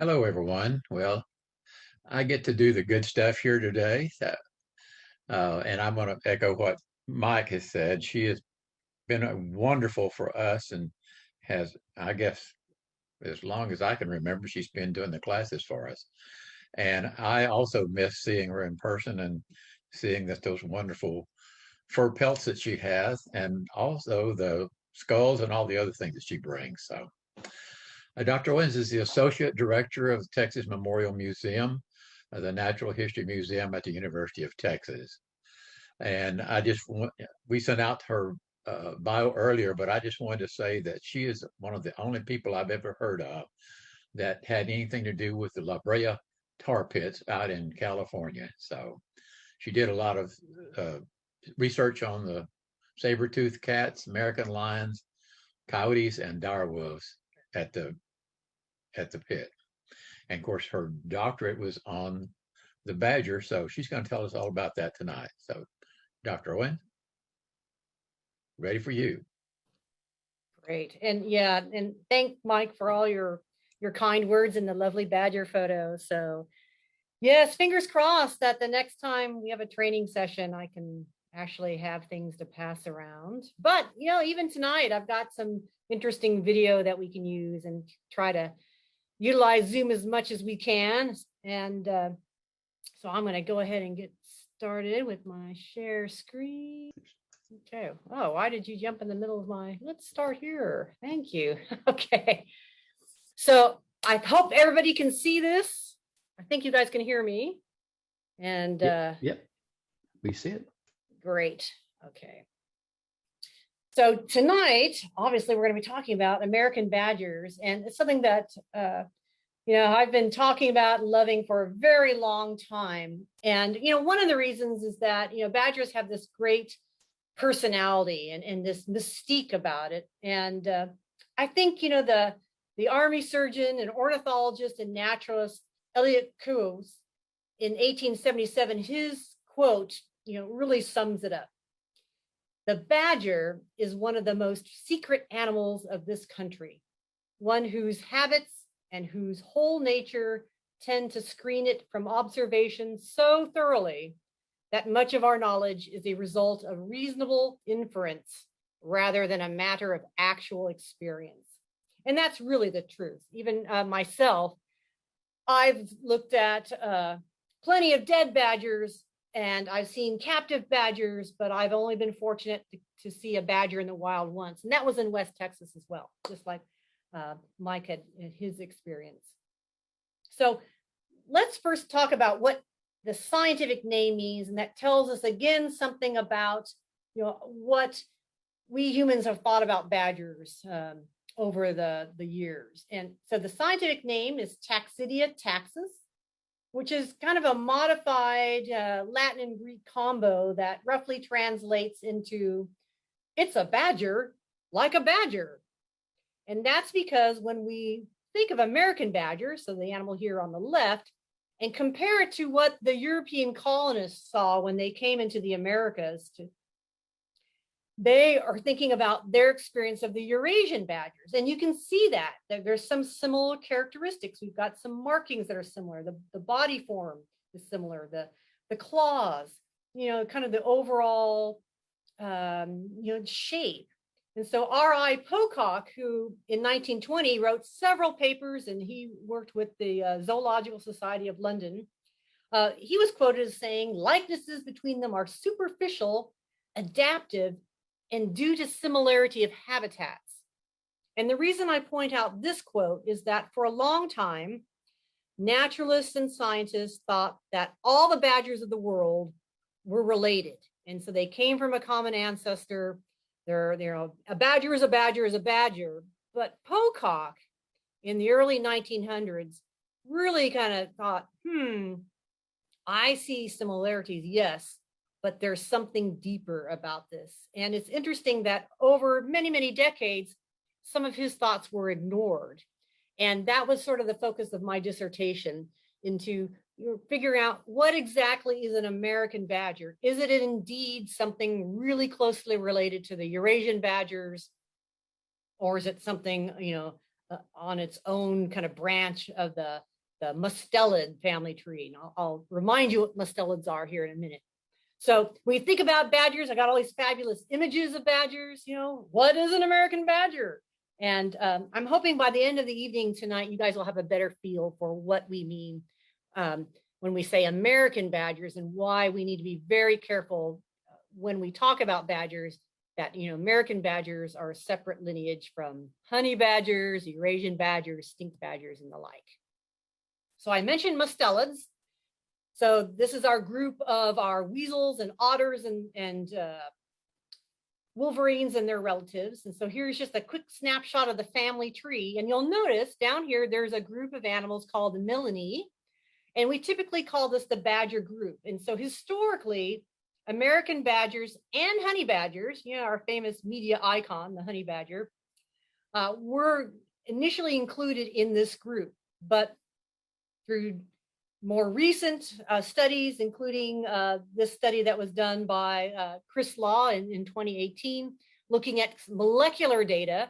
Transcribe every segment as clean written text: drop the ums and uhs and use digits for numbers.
Hello, everyone. Well, I get to do the good stuff here today. And I'm going to echo what Mike has said. She has been wonderful for us and has, I guess, as long as I can remember, she's been doing the classes for us. And I also miss seeing her in person and seeing those wonderful fur pelts that she has, and also the skulls and all the other things that she brings. So, Dr. Owens is the Associate Director of the Texas Memorial Museum, the Natural History Museum at the University of Texas. And we sent out her bio earlier, but I just wanted to say that she is one of the only people I've ever heard of that had anything to do with the La Brea tar pits out in California. So she did a lot of uh, research on the saber-toothed cats, American lions, coyotes, and direwolves at the pit. And of course, her doctorate was on the badger, so she's going to tell us all about that tonight. So, Dr. Owen, ready for you. Great. And yeah, and thank Mike for all your kind words and the lovely badger photo. So yes, fingers crossed that the next time we have a training session, I can actually have things to pass around. But even tonight, I've got some interesting video that we can use and try to utilize Zoom as much as we can. And so I'm going to go ahead and get started with my share screen. Okay. Oh, why did you jump in the middle of let's start here. Thank you. Okay. So I hope everybody can see this. I think you guys can hear me. And yep. We see it. Great. Okay. So tonight, obviously, we're going to be talking about American badgers, and it's something that I've been talking about and loving for a very long time. And one of the reasons is that badgers have this great personality and this mystique about it. And I think the Army surgeon and ornithologist and naturalist Elliot Coues in 1877, his quote really sums it up. The badger is one of the most secret animals of this country, one whose habits and whose whole nature tend to screen it from observation so thoroughly that much of our knowledge is a result of reasonable inference rather than a matter of actual experience. And that's really the truth. Even myself, I've looked at plenty of dead badgers, and I've seen captive badgers, but I've only been fortunate to see a badger in the wild once. And that was in West Texas as well, just like Mike had his experience. So let's first talk about what the scientific name means, and that tells us again something about what we humans have thought about badgers over the years. And so the scientific name is Taxidia taxus, which is kind of a modified Latin and Greek combo that roughly translates into it's a badger like a badger. And that's because when we think of American badger, so the animal here on the left, and compare it to what the European colonists saw when they came into the Americas, they are thinking about their experience of the Eurasian badgers. And you can see that there's some similar characteristics. We've got some markings that are similar. The body form is similar, the claws, kind of the overall, shape. And so R.I. Pocock, who in 1920 wrote several papers, and he worked with the Zoological Society of London, he was quoted as saying, likenesses between them are superficial, adaptive, and due to similarity of habitats. And the reason I point out this quote is that for a long time, naturalists and scientists thought that all the badgers of the world were related. And so they came from a common ancestor. A badger is a badger is a badger. But Pocock in the early 1900s really kind of thought, I see similarities, yes, but there's something deeper about this. And it's interesting that over many, many decades, some of his thoughts were ignored. And that was sort of the focus of my dissertation, into figuring out what exactly is an American badger. Is it indeed something really closely related to the Eurasian badgers? Or is it something, on its own kind of branch of the mustelid family tree. And I'll remind you what mustelids are here in a minute. So when you think about badgers, I got all these fabulous images of badgers. What is an American badger? And I'm hoping by the end of the evening tonight, you guys will have a better feel for what we mean when we say American badgers and why we need to be very careful when we talk about badgers that, American badgers are a separate lineage from honey badgers, Eurasian badgers, stink badgers, and the like. So I mentioned mustelids. So this is our group of our weasels and otters and wolverines and their relatives. And so here's just a quick snapshot of the family tree. And you'll notice down here, there's a group of animals called the Melinae. And we typically call this the badger group. And so historically, American badgers and honey badgers, our famous media icon, the honey badger, were initially included in this group. But through more recent studies, including this study that was done by Chris Law in 2018, looking at molecular data,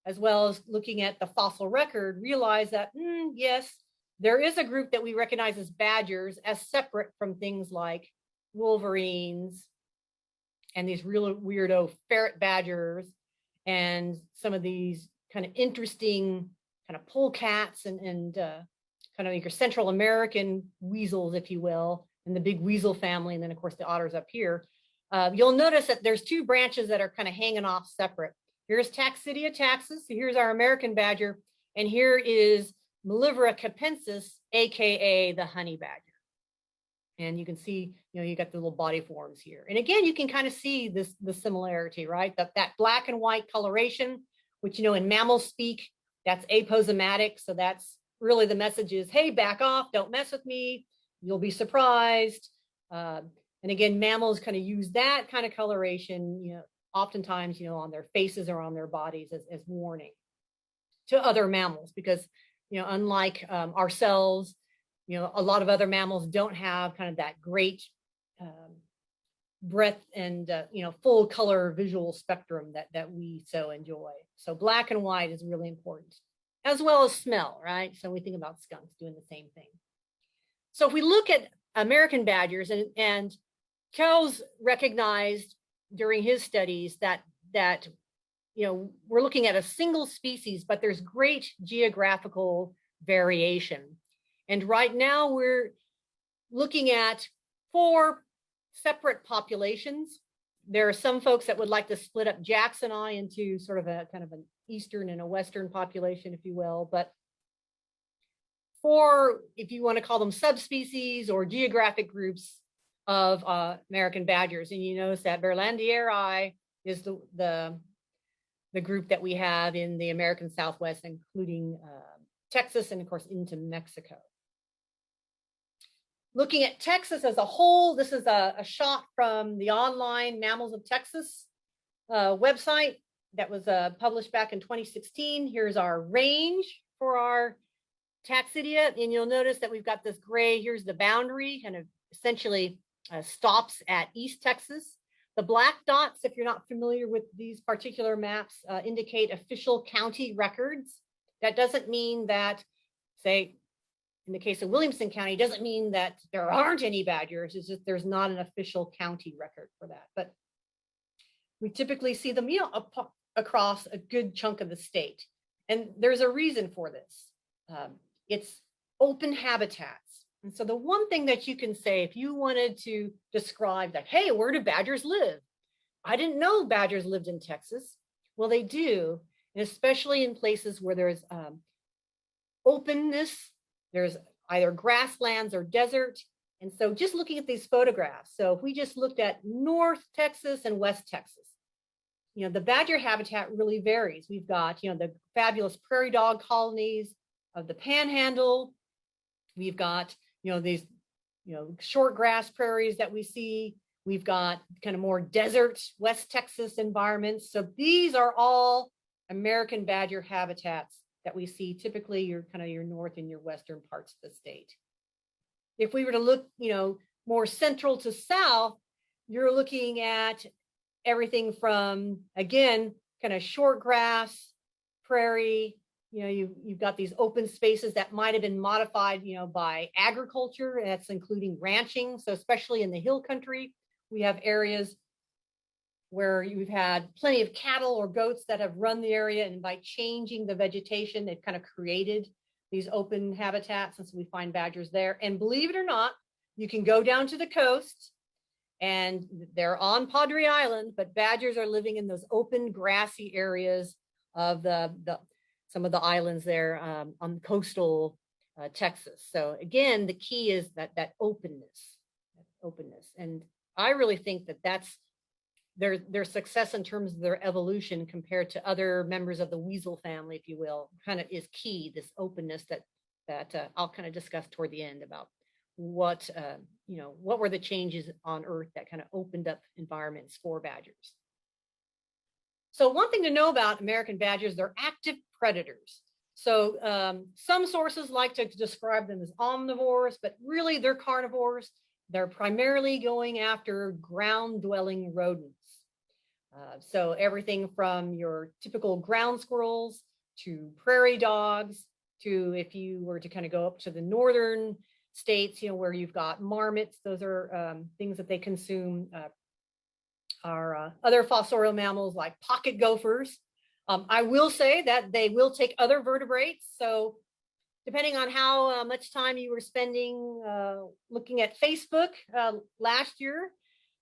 as well as looking at the fossil record, realized that, yes, there is a group that we recognize as badgers as separate from things like wolverines and these real weirdo ferret badgers and some of these kind of interesting kind of polecats and kind of your Central American weasels, if you will, and the big weasel family, and then of course the otters up here. You'll notice that there's two branches that are kind of hanging off separate. Here's Taxidia taxus, so here's our American badger, and here is Mellivera capensis, aka the honey badger. And you can see, you got the little body forms here. And again, you can kind of see the similarity, right? That black and white coloration, which, in mammal speak, that's aposematic. So that's really the message is, hey, back off, don't mess with me, you'll be surprised. And again, mammals kind of use that kind of coloration, oftentimes, on their faces or on their bodies as warning to other mammals, because, unlike ourselves, a lot of other mammals don't have kind of that great breadth and, full color visual spectrum that we so enjoy. So black and white is really important, as well as smell, right? So we think about skunks doing the same thing. So if we look at American badgers, and Kells recognized during his studies that we're looking at a single species, but there's great geographical variation. And right now we're looking at 4 separate populations. There are some folks that would like to split up Jacksoni into sort of a kind of an Eastern and a Western population, if you will. But 4, if you want to call them subspecies or geographic groups of American badgers. And you notice that Berlandieri is the group that we have in the American Southwest, including Texas and of course into Mexico. Looking at Texas as a whole, this is a shot from the online Mammals of Texas website that was published back in 2016. Here's our range for our Taxidia, and you'll notice that we've got this gray, here's the boundary, kind of essentially stops at East Texas. The black dots, if you're not familiar with these particular maps, indicate official county records. That doesn't mean that, say, in the case of Williamson County, doesn't mean that there aren't any badgers. It's just there's not an official county record for that. But we typically see them, across a good chunk of the state. And there's a reason for this. It's open habitats. And so the one thing that you can say, if you wanted to describe that, hey, where do badgers live? I didn't know badgers lived in Texas. Well, they do, and especially in places where there's openness. There's either grasslands or desert. And so just looking at these photographs, so if we just looked at North Texas and West Texas, the badger habitat really varies. We've got, the fabulous prairie dog colonies of the Panhandle. We've got, these, short grass prairies that we see. We've got kind of more desert West Texas environments. So these are all American badger habitats that we see typically your north and your western parts of the state. If we were to look, more central to south, you're looking at everything from, again, kind of short grass, prairie, you've got these open spaces that might have been modified, by agriculture, and that's including ranching. So especially in the hill country, we have areas where you've had plenty of cattle or goats that have run the area, and by changing the vegetation, they've kind of created these open habitats, and so we find badgers there. And believe it or not, you can go down to the coast, and they're on Padre Island, but badgers are living in those open grassy areas of some of the islands there, on coastal Texas. So again, the key is that openness, and I really think that's their success in terms of their evolution compared to other members of the weasel family, if you will, kind of is key. This openness that I'll kind of discuss toward the end about what were the changes on Earth that kind of opened up environments for badgers. So one thing to know about American badgers, they're active predators. So some sources like to describe them as omnivores, but really they're carnivores. They're primarily going after ground-dwelling rodents. So everything from your typical ground squirrels to prairie dogs to, if you were to kind of go up to the northern states, where you've got marmots, those are things that they consume. Are other fossorial mammals like pocket gophers. I will say that they will take other vertebrates. So depending on how much time you were spending looking at Facebook last year,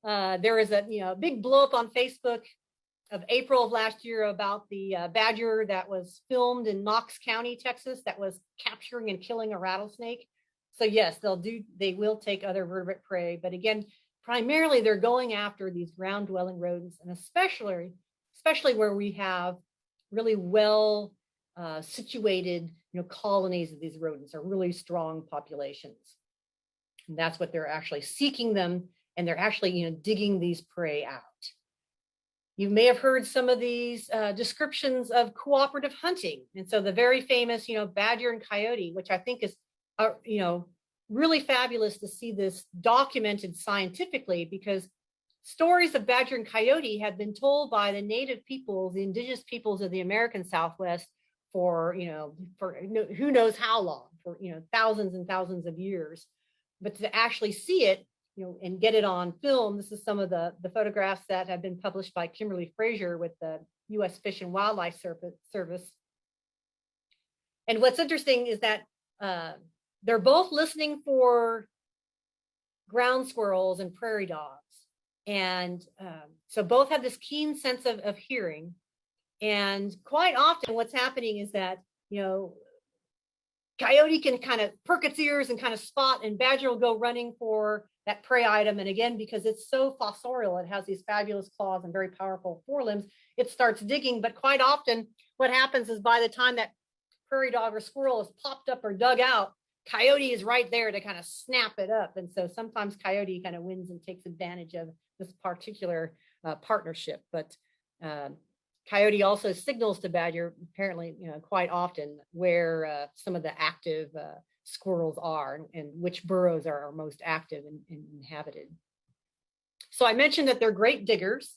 there was a big blow up on Facebook of April of last year about the badger that was filmed in Knox County, Texas, that was capturing and killing a rattlesnake. So yes, they will take other vertebrate prey, but again, primarily they're going after these ground dwelling rodents, and especially where we have really well situated colonies of these rodents, are really strong populations. And that's what they're actually seeking them, and they're actually digging these prey out. You may have heard some of these descriptions of cooperative hunting. And so the very famous badger and coyote, which I think is really fabulous to see this documented scientifically, because stories of badger and coyote have been told by the native peoples, the indigenous peoples of the American Southwest for who knows how long, for thousands and thousands of years. But to actually see it, and get it on film, this is some of the photographs that have been published by Kimberly Frazier with the U.S. Fish and Wildlife Service. And what's interesting is that they're both listening for ground squirrels and prairie dogs. And so both have this keen sense of hearing. And quite often what's happening is that, coyote can kind of perk its ears and kind of spot, and badger will go running for that prey item. And again, because it's so fossorial, it has these fabulous claws and very powerful forelimbs, it starts digging. But quite often what happens is by the time that prairie dog or squirrel is popped up or dug out, coyote is right there to kind of snap it up. And so sometimes coyote kind of wins and takes advantage of this particular partnership. But coyote also signals to badger, apparently, quite often, where some of the active squirrels are, and which burrows are most active and inhabited. So I mentioned that they're great diggers.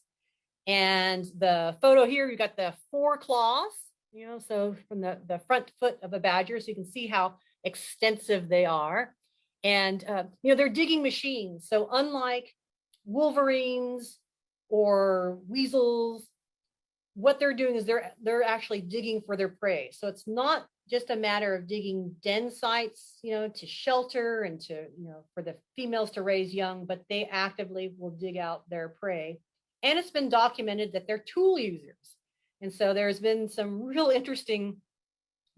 And the photo here, you've got the four claws, so from the front foot of a badger, so you can see how extensive they are. And, they're digging machines. So unlike wolverines or weasels, what they're doing is they're actually digging for their prey. So it's not just a matter of digging den sites, to shelter and to, for the females to raise young, but they actively will dig out their prey. And it's been documented that they're tool users. And so there's been some real interesting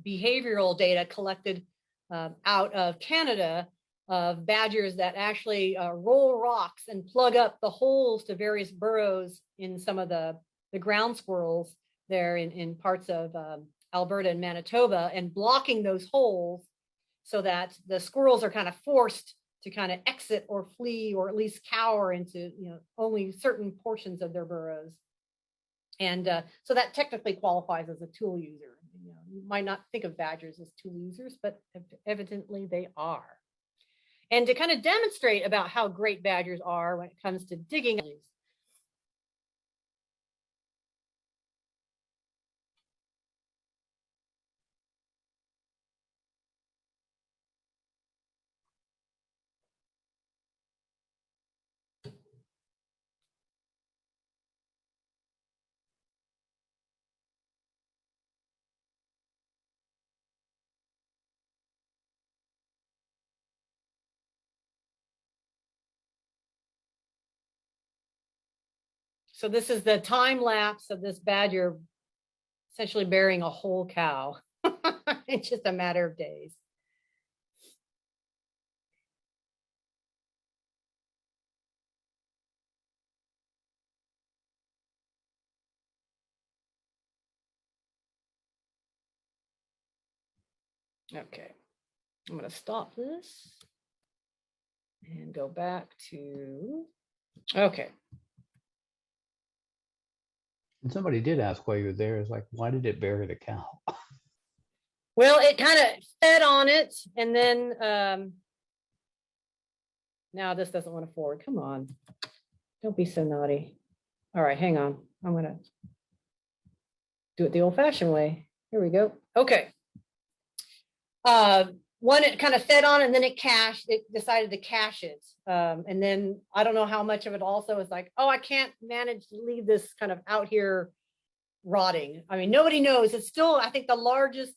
behavioral data collected out of Canada of badgers that actually roll rocks and plug up the holes to various burrows in some of the ground squirrels there in parts of Alberta and Manitoba, and blocking those holes so that the squirrels are kind of forced to kind of exit or flee, or at least cower into only certain portions of their burrows. And so that technically qualifies as a tool user. You might not think of badgers as tool users, but evidently they are. And to kind of demonstrate about how great badgers are when it comes to digging, So this is the time lapse of this badger essentially burying a whole cow in just a matter of days. Okay, I'm going to stop this and go back to, okay. And somebody did ask while you were there, is like, why did it bury the cow? Well, it kind of fed on it, and then now this doesn't want to forward. Come on, don't be so naughty. All right, hang on. I'm going to do it the old-fashioned way. Here we go. Okay. One, it kind of fed on, and then it cached. It decided to cache it, and then I don't know how much of it also is like, oh, I can't manage to leave this kind of out here rotting. I mean, nobody knows. It's still, I think, the largest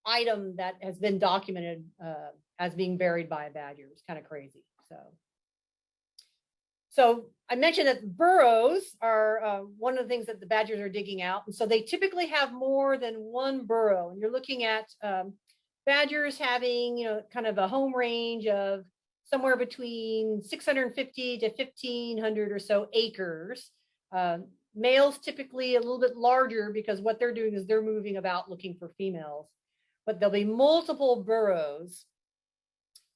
item that has been documented as being buried by a badger. It's kind of crazy. So I mentioned that burrows are one of the things that the badgers are digging out. And so they typically have more than one burrow. And you're looking at badgers having, kind of a home range of somewhere between 650 to 1,500 or so acres. Males typically a little bit larger because what they're doing is they're moving about looking for females. But there'll be multiple burrows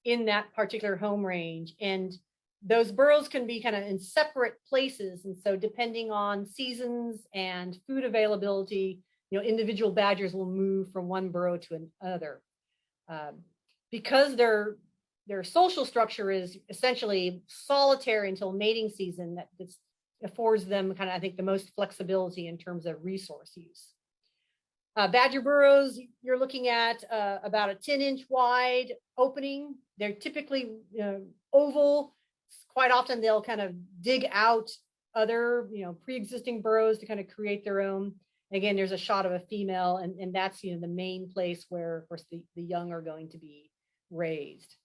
in that particular home range. And those burrows can be kind of in separate places. And so depending on seasons and food availability, individual badgers will move from one burrow to another. Because their social structure is essentially solitary until mating season, that affords them kind of, I think, the most flexibility in terms of resource use. Badger burrows, you're looking at about a 10-inch wide opening. They're typically oval. Quite often they'll kind of dig out other, pre-existing burrows to kind of create their own. Again, there's a shot of a female, and that's, the main place where, of course, the young are going to be raised.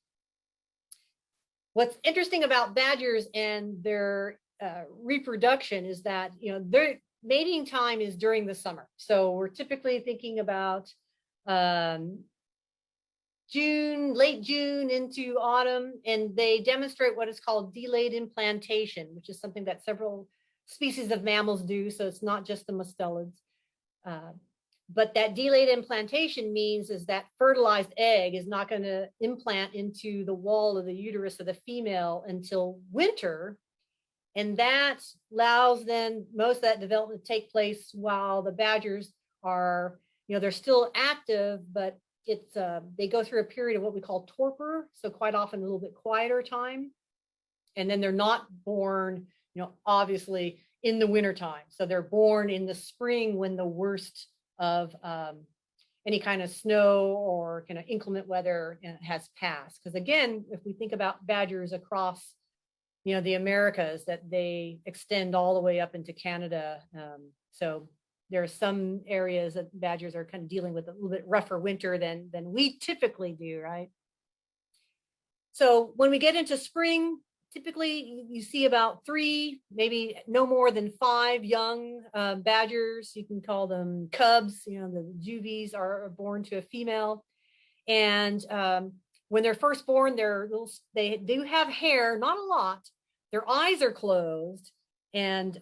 What's interesting about badgers and their reproduction is that, their mating time is during the summer. So we're typically thinking about June, late June into autumn, and they demonstrate what is called delayed implantation, which is something that several species of mammals do. So it's not just the mustelids. But that delayed implantation means is that fertilized egg is not going to implant into the wall of the uterus of the female until winter. And that allows then most of that development to take place while the badgers are, they're still active, but it's they go through a period of what we call torpor. So quite often a little bit quieter time. And then they're not born, obviously in the wintertime. So they're born in the spring when the worst of any kind of snow or kind of inclement weather has passed. Because again, if we think about badgers across, the Americas, that they extend all the way up into Canada. So there are some areas that badgers are kind of dealing with a little bit rougher winter than we typically do, right? So when we get into spring, typically you see about 3, maybe no more than 5 young badgers. You can call them cubs. The juvies are born to a female. And when they're first born, they do have hair, not a lot. Their eyes are closed, and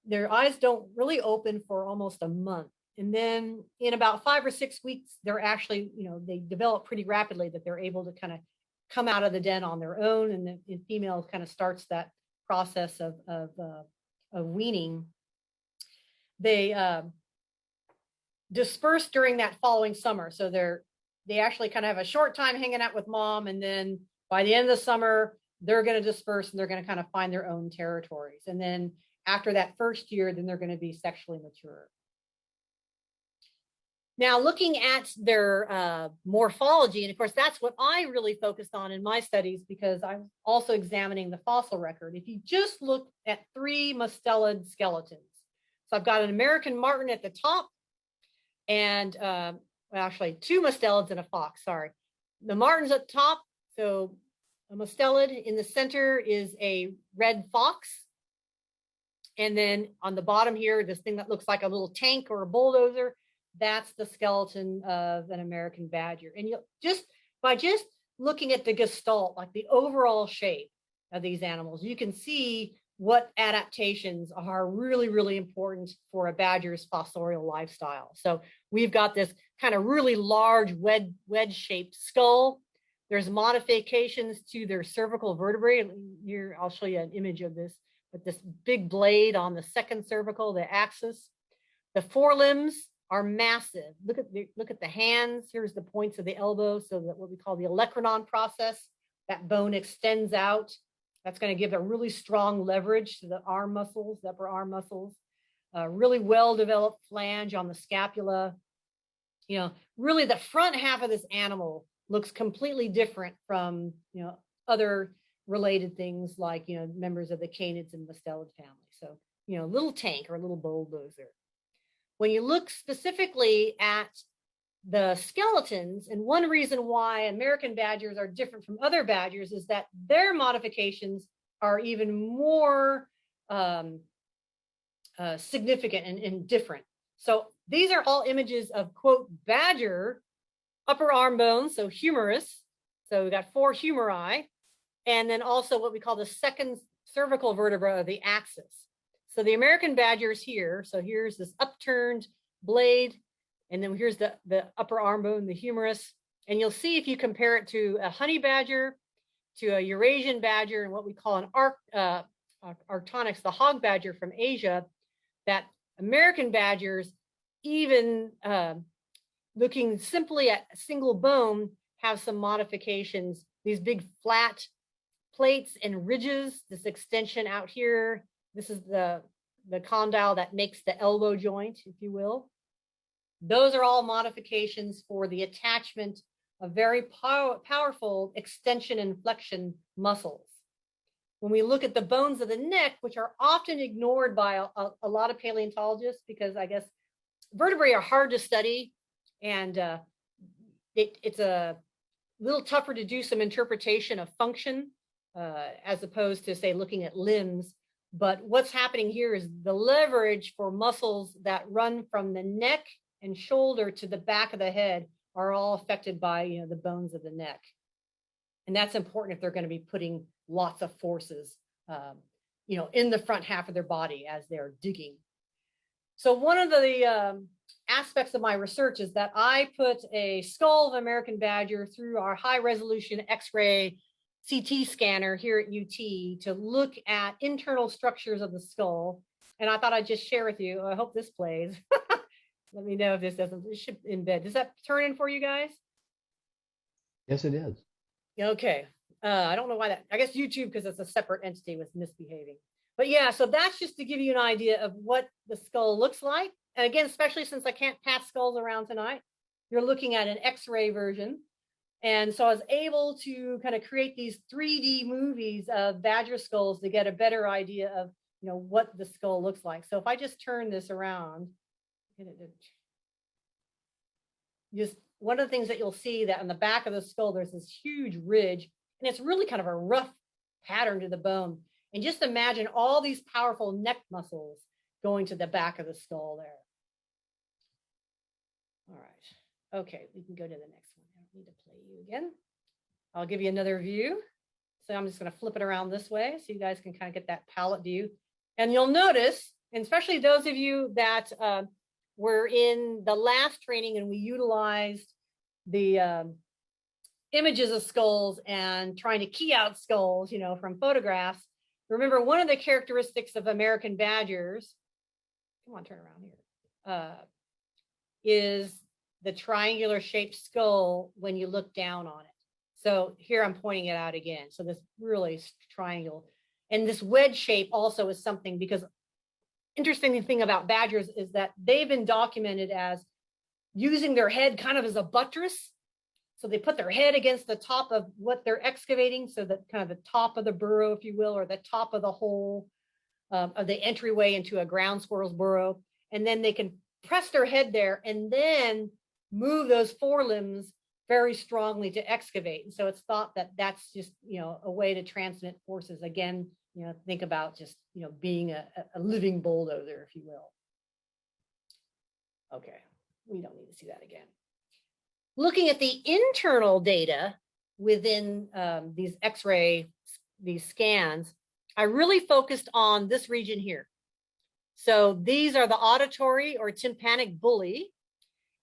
their eyes don't really open for almost a month. And then in about 5 or 6 weeks, they're actually, they develop pretty rapidly that they're able to kind of come out of the den on their own. And the female kind of starts that process of weaning. They disperse during that following summer. So they actually kind of have a short time hanging out with mom. And then by the end of the summer, they're going to disperse and they're going to kind of find their own territories. And then after that first year, then they're going to be sexually mature. Now, looking at their morphology, and of course, that's what I really focused on in my studies because I'm also examining the fossil record. If you just look at 3 mustelid skeletons, so I've got an American marten at the top and well, actually 2 mustelids and a fox, sorry. The marten's at the top, so a mustelid. In the center is a red fox. And then on the bottom here, this thing that looks like a little tank or a bulldozer, that's the skeleton of an American badger. And you just by just looking at the gestalt, like the overall shape of these animals, you can see what adaptations are really, really important for a badger's fossorial lifestyle. So we've got this kind of really large wedge-shaped skull. There's modifications to their cervical vertebrae. Here, I'll show you an image of this, with this big blade on the second cervical, the axis. The forelimbs are massive. Look at the hands. Here's the points of the elbow, so that what we call the olecranon process, that bone extends out. That's going to give a really strong leverage to the arm muscles, the upper arm muscles. Really well-developed flange on the scapula. You know, really the front half of this animal looks completely different from, you know, other related things like, you know, members of the canids and mustelid family. So, you know, little tank or a little bulldozer. When you look specifically at the skeletons, and one reason why American badgers are different from other badgers is that their modifications are even more significant and different. So these are all images of, quote, badger upper arm bones, so humerus. So we got 4 humeri, and then also what we call the second cervical vertebra of the axis. So the American badgers here, so here's this upturned blade, and then here's the upper arm bone, the humerus. And you'll see if you compare it to a honey badger, to a Eurasian badger, and what we call an Arctonix, the hog badger from Asia, that American badgers, even looking simply at a single bone, have some modifications. These big flat plates and ridges, this extension out here. This is the condyle that makes the elbow joint, if you will. Those are all modifications for the attachment of very powerful extension and flexion muscles. When we look at the bones of the neck, which are often ignored by a lot of paleontologists, because I guess vertebrae are hard to study, and it's a little tougher to do some interpretation of function as opposed to, say, looking at limbs. But what's happening here is the leverage for muscles that run from the neck and shoulder to the back of the head are all affected by, you know, the bones of the neck. And that's important if they're going to be putting lots of forces, you know, in the front half of their body as they're digging. So one of the aspects of my research is that I put a skull of American badger through our high resolution X-ray CT scanner here at UT to look at internal structures of the skull. And I thought I'd just share with you. I hope this plays. Let me know if this doesn't. It should embed. Does that turn in for you guys? Yes, it is. Okay. I don't know why that. I guess YouTube, because it's a separate entity, was misbehaving. But yeah, so that's just to give you an idea of what the skull looks like. And again, especially since I can't pass skulls around tonight, you're looking at an X-ray version. And so I was able to kind of create these 3D movies of badger skulls to get a better idea of, you know, what the skull looks like. So if I just turn this around, just one of the things that you'll see that on the back of the skull, there's this huge ridge, and it's really kind of a rough pattern to the bone. And just imagine all these powerful neck muscles going to the back of the skull there. All right. Okay, we can go to the next one. I don't need to play you again. I'll give you another view. So I'm just going to flip it around this way so you guys can kind of get that palette view. And you'll notice, and especially those of you that were in the last training and we utilized the images of skulls and trying to key out skulls, you know, from photographs. Remember, one of the characteristics of American badgers, come on, turn around here, is the triangular shaped skull when you look down on it. So here I'm pointing it out again. So this really triangle. And this wedge shape also is something, because interesting thing about badgers is that they've been documented as using their head kind of as a buttress. So they put their head against the top of what they're excavating, so that kind of the top of the burrow, if you will, or the top of the hole of the entryway into a ground squirrel's burrow. And then they can press their head there and then move those forelimbs very strongly to excavate. And so it's thought that that's just, you know, a way to transmit forces, again, think about just, being a living bulldozer, if you will. Okay, we don't need to see that again. Looking at the internal data within these X-ray, these scans, I really focused on this region here. So these are the auditory or tympanic bullae,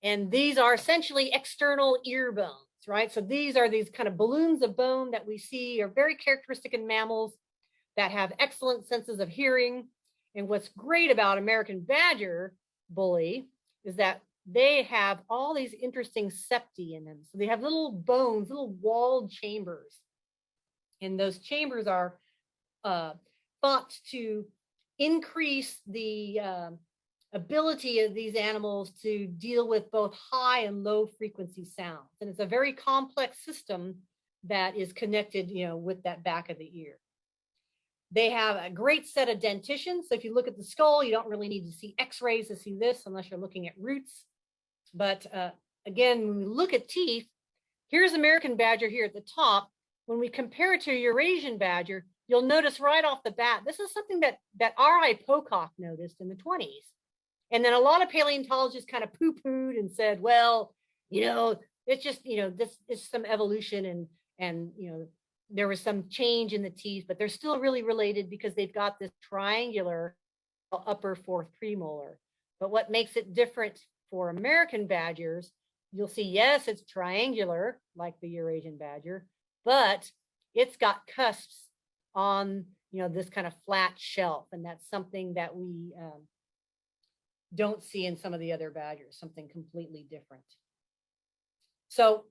and these are essentially external ear bones, right? So these are these kind of balloons of bone that we see are very characteristic in mammals that have excellent senses of hearing. And what's great about American badger bullae is that they have all these interesting septi in them. So they have little bones, little walled chambers. And those chambers are thought to increase the ability of these animals to deal with both high and low frequency sounds. And it's a very complex system that is connected, with that back of the ear. They have a great set of dentition. So if you look at the skull, you don't really need to see X-rays to see this unless you're looking at roots. But again, when we look at teeth, here's American badger here at the top. When we compare it to Eurasian badger, you'll notice right off the bat, this is something that R.I. Pocock noticed in the 20s. And then a lot of paleontologists kind of poo-pooed and said, well, it's just, this is some evolution and there was some change in the teeth, but they're still really related because they've got this triangular upper fourth premolar. But what makes it different for American badgers, you'll see, yes, it's triangular like the Eurasian badger, but it's got cusps on, this kind of flat shelf. And that's something that we don't see in some of the other badgers, something completely different. So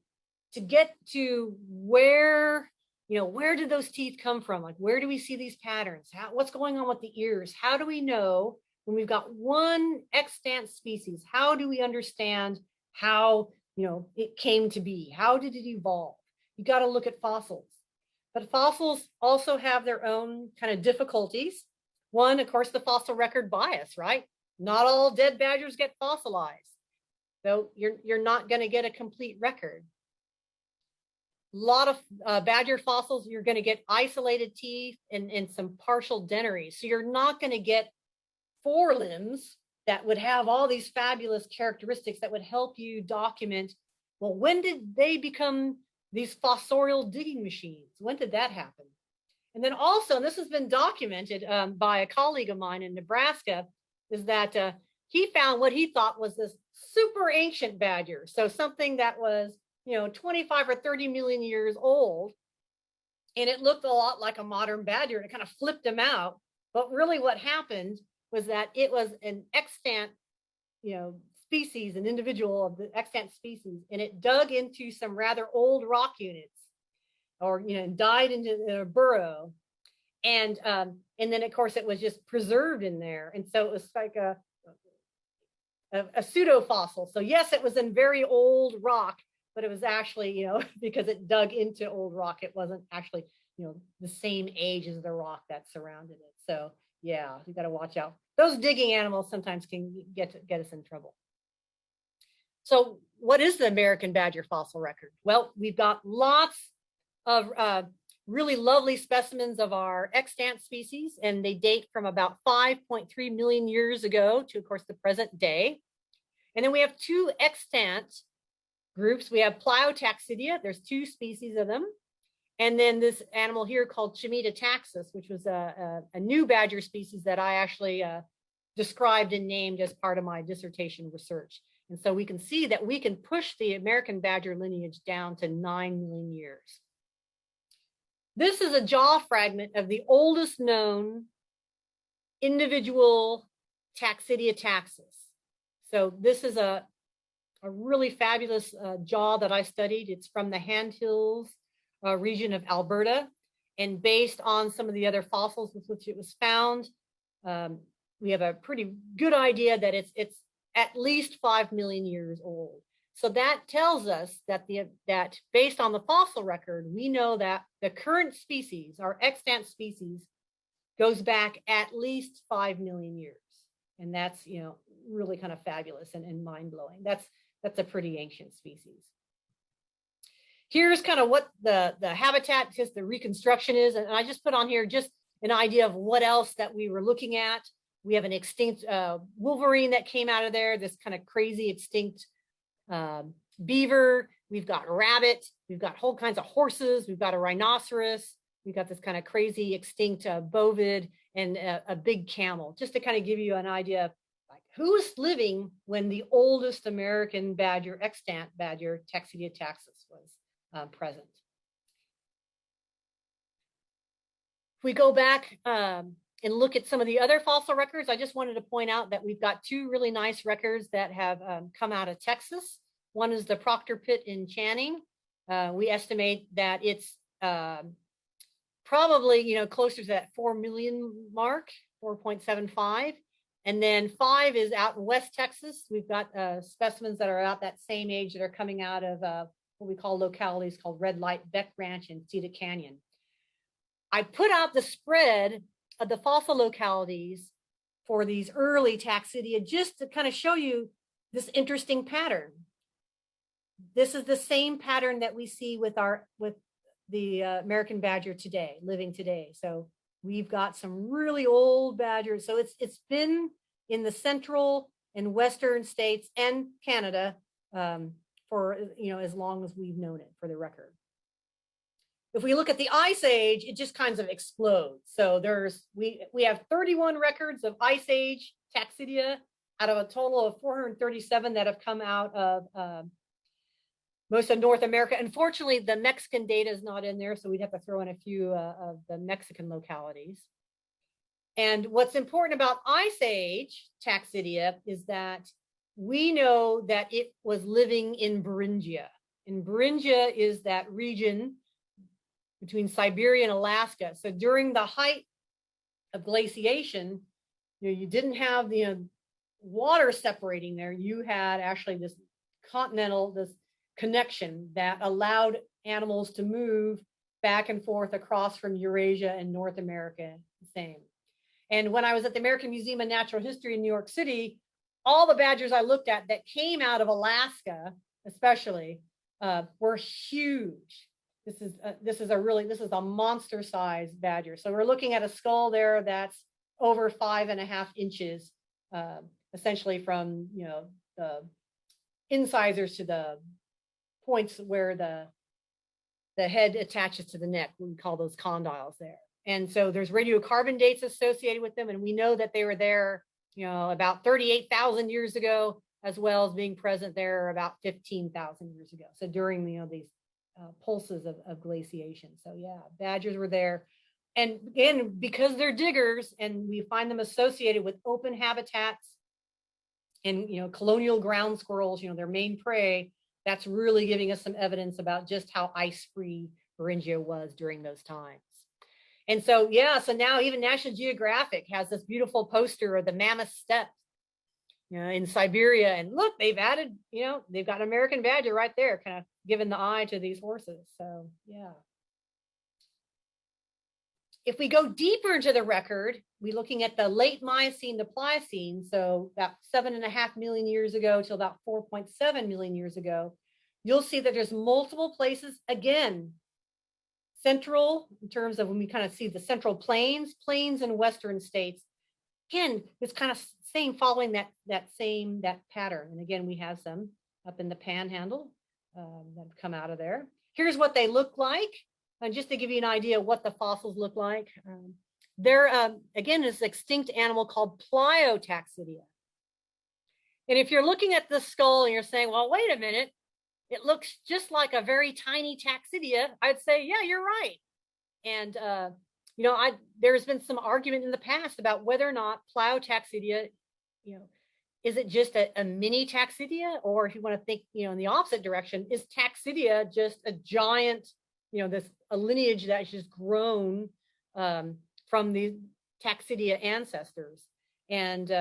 to get to where did those teeth come from? Like, where do we see these patterns? What's going on with the ears? How do we know when we've got one extant species? How do we understand how, it came to be? How did it evolve? You got to look at fossils. But fossils also have their own kind of difficulties. One, of course, the fossil record bias, right? Not all dead badgers get fossilized. So you're not going to get a complete record. A lot of badger fossils, you're going to get isolated teeth and some partial dentaries. So you're not going to get forelimbs that would have all these fabulous characteristics that would help you document, well, when did they become these fossorial digging machines? When did that happen? And then also, and this has been documented by a colleague of mine in Nebraska, is that he found what he thought was this super ancient badger. So something that was 25 or 30 million years old. And it looked a lot like a modern badger, and it kind of flipped him out. But really what happened was that it was an extant, species, an individual of the extant species, and it dug into some rather old rock units or, died into a burrow. And then of course it was just preserved in there. And so it was like a pseudo fossil. So yes, it was in very old rock, but it was actually, because it dug into old rock, it wasn't actually, the same age as the rock that surrounded it. So yeah, you got to watch out. Those digging animals sometimes can get us in trouble. So what is the American badger fossil record? Well, we've got lots of really lovely specimens of our extant species, and they date from about 5.3 million years ago to, of course, the present day. And then we have two extant groups. We have Pliotaxidia. There's two species of them. And then this animal here called Chimeta taxus, which was a new badger species that I actually described and named as part of my dissertation research. And so we can see that we can push the American badger lineage down to 9 million years. This is a jaw fragment of the oldest known individual Taxidia taxus. So this is a really fabulous jaw that I studied. It's from the Hand Hills region of Alberta. And based on some of the other fossils with which it was found, we have a pretty good idea that it's at least 5 million years old. So that tells us that based on the fossil record, we know that the current species, our extant species, goes back at least 5 million years. And that's, really kind of fabulous and mind-blowing. That's a pretty ancient species. Here's kind of what the habitat, just the reconstruction is. And I just put on here just an idea of what else that we were looking at. We have an extinct wolverine that came out of there, this kind of crazy extinct beaver. We've got rabbit. We've got whole kinds of horses. We've got a rhinoceros. We've got this kind of crazy extinct bovid and a big camel, just to kind of give you an idea of like who's living when the oldest American badger, extant badger, Taxidia taxus, was present. If we go back and look at some of the other fossil records, I just wanted to point out that we've got two really nice records that have come out of Texas. One is the Proctor Pit in Channing. We estimate that it's probably, closer to that 4 million mark, 4.75. And then 5 is out in West Texas. We've got specimens that are about that same age that are coming out of what we call localities called Red Light Beck Ranch and Cedar Canyon. I put out the spread of the fossil localities for these early Taxidia just to kind of show you this interesting pattern. This is the same pattern that we see with the American badger today, living today. So we've got some really old badgers. So it's been in the central and western states and Canada for as long as we've known it, for the record. If we look at the Ice Age, it just kind of explodes. So we have 31 records of Ice Age Taxidia out of a total of 437 that have come out of most of North America. Unfortunately, the Mexican data is not in there, so we'd have to throw in a few of the Mexican localities. And what's important about Ice Age Taxidia is that we know that it was living in Beringia. And Beringia is that region between Siberia and Alaska. So during the height of glaciation, you didn't have the water separating there. You had actually this connection that allowed animals to move back and forth across from Eurasia and North America, the same. And when I was at the American Museum of Natural History in New York City, all the badgers I looked at that came out of Alaska, especially, were huge. This is a monster-sized badger. So we're looking at a skull there that's over 5.5 inches, essentially from the incisors to the points where the head attaches to the neck. We call those condyles there. And so there's radiocarbon dates associated with them, and we know that they were there, about 38,000 years ago, as well as being present there about 15,000 years ago. So during these pulses of glaciation. So yeah, badgers were there. And again, because they're diggers and we find them associated with open habitats and colonial ground squirrels, their main prey, that's really giving us some evidence about just how ice-free Beringia was during those times. And so so now even National Geographic has this beautiful poster of the mammoth steppes in Siberia. And look, they've added, they've got an American badger right there, kind of giving the eye to these horses. So, yeah. If we go deeper into the record, we're looking at the late Miocene to Pliocene, so about 7.5 million years ago till about 4.7 million years ago, you'll see that there's multiple places, again, central, in terms of when we kind of see the central plains in western states. Again, it's kind of same, following that pattern. And again, we have some up in the Panhandle that have come out of there. Here's what they look like, and just to give you an idea of what the fossils look like. They're again, this extinct animal called Pliotaxidia. And if you're looking at the skull and you're saying, well, wait a minute, it looks just like a very tiny Taxidia, I'd say, yeah, you're right. And there's been some argument in the past about whether or not Pliotaxidia, is it just a mini Taxidia, or if you want to think, in the opposite direction, is Taxidia just a giant, a lineage that's just grown from the Taxidia ancestors? And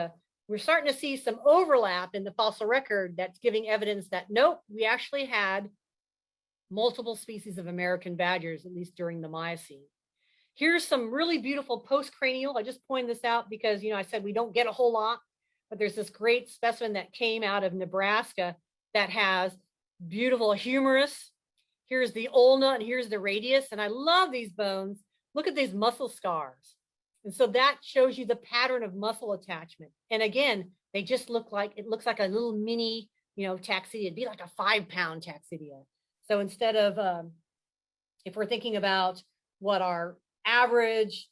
we're starting to see some overlap in the fossil record that's giving evidence that nope, we actually had multiple species of American badgers, at least during the Miocene. Here's some really beautiful postcranial. I just pointed this out because, I said we don't get a whole lot, but there's this great specimen that came out of Nebraska that has beautiful humerus. Here's the ulna and here's the radius. And I love these bones. Look at these muscle scars. And so that shows you the pattern of muscle attachment. And again, they just look like, it looks like a little mini, taxidia. It'd be like a 5-pound taxidia. So instead of, if we're thinking about what our average,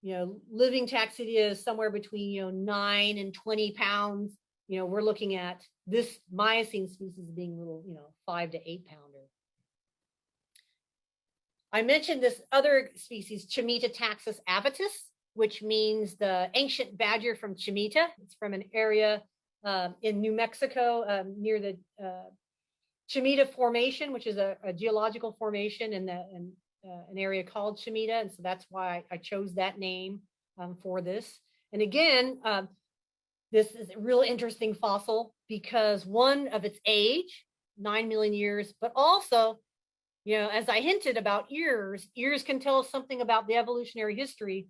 living taxidia is somewhere between, 9 and 20 pounds, we're looking at this Miocene species being little, 5 to 8 pounder. I mentioned this other species, Chimeta avitus, which means the ancient badger from Chimeta. It's from an area in New Mexico near the Chimeta Formation, which is a geological formation in an area called Chimeta. And so that's why I chose that name for this. And again, this is a real interesting fossil because one of its age, 9 million years, but also, as I hinted about ears can tell us something about the evolutionary history.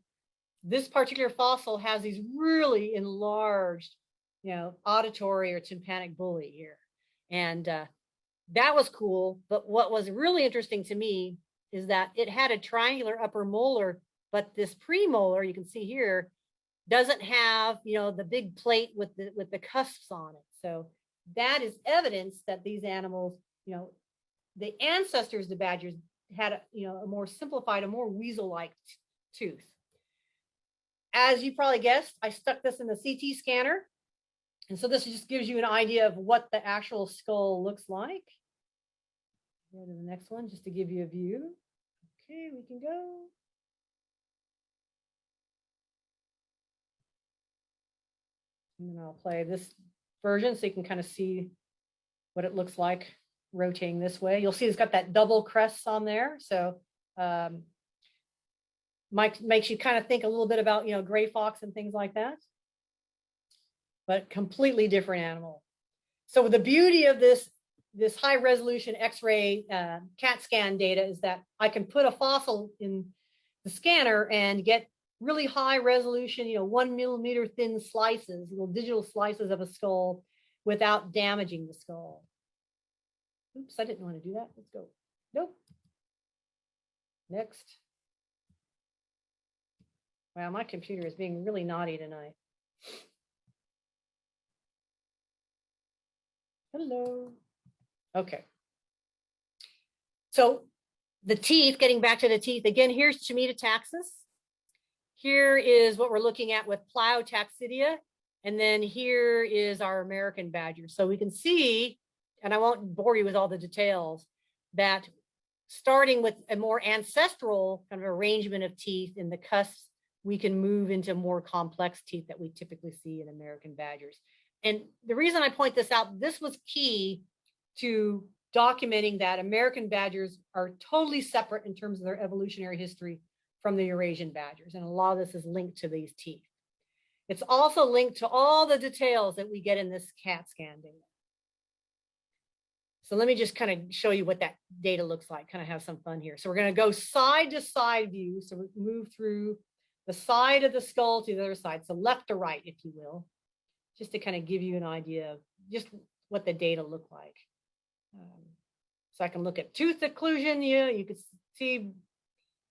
This particular fossil has these really enlarged, auditory or tympanic bullae here. And that was cool. But what was really interesting to me is that it had a triangular upper molar, but this premolar, you can see here, doesn't have, the big plate with the cusps on it. So that is evidence that these animals, the ancestors of the badgers had a more simplified, a more weasel-like tooth. As you probably guessed, I stuck this in the CT scanner. And so this just gives you an idea of what the actual skull looks like. Go to the next one just to give you a view. Okay, we can go. And then I'll play this version so you can kind of see what it looks like rotating this way. You'll see it's got that double crest on there. So makes you kind of think a little bit about, gray fox and things like that. But completely different animal. So the beauty of this high resolution X-ray CAT scan data is that I can put a fossil in the scanner and get really high resolution, 1 millimeter thin slices, little digital slices of a skull without damaging the skull. Oops, I didn't want to do that. Let's go. Nope. Next. Wow, my computer is being really naughty tonight. Hello. Okay. So the teeth, getting back to the teeth, again, here's Chimeta taxus. Here is what we're looking at with Pliotaxidia. And then here is our American badger. So we can see, and I won't bore you with all the details, that starting with a more ancestral kind of arrangement of teeth in the cusps, we can move into more complex teeth that we typically see in American badgers. And the reason I point this out, this was key to documenting that American badgers are totally separate in terms of their evolutionary history from the Eurasian badgers. And a lot of this is linked to these teeth. It's also linked to all the details that we get in this CAT scan data. So let me just kind of show you what that data looks like, kind of have some fun here. So we're going to go side to side view. So we move through the side of the skull to the other side. So left to right, if you will, just to kind of give you an idea of just what the data look like. So I can look at tooth occlusion. You can see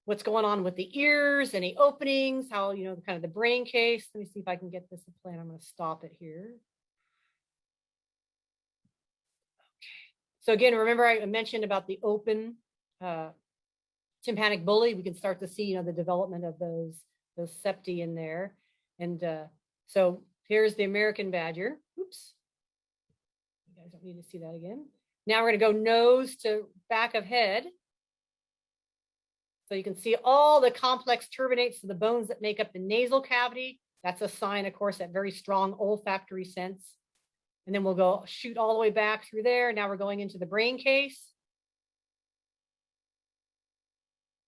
what's going on with the ears, any openings, how, kind of the brain case. Let me see if I can get this to play. I'm going to stop it here. Okay. So again, remember I mentioned about the open tympanic bullae. We can start to see, the development of those septi in there. And so here's the American badger. Oops. You guys don't need to see that again. Now we're going to go nose to back of head. So you can see all the complex turbinates of the bones that make up the nasal cavity. That's a sign, of course, that very strong olfactory sense. And then we'll go shoot all the way back through there. Now we're going into the brain case.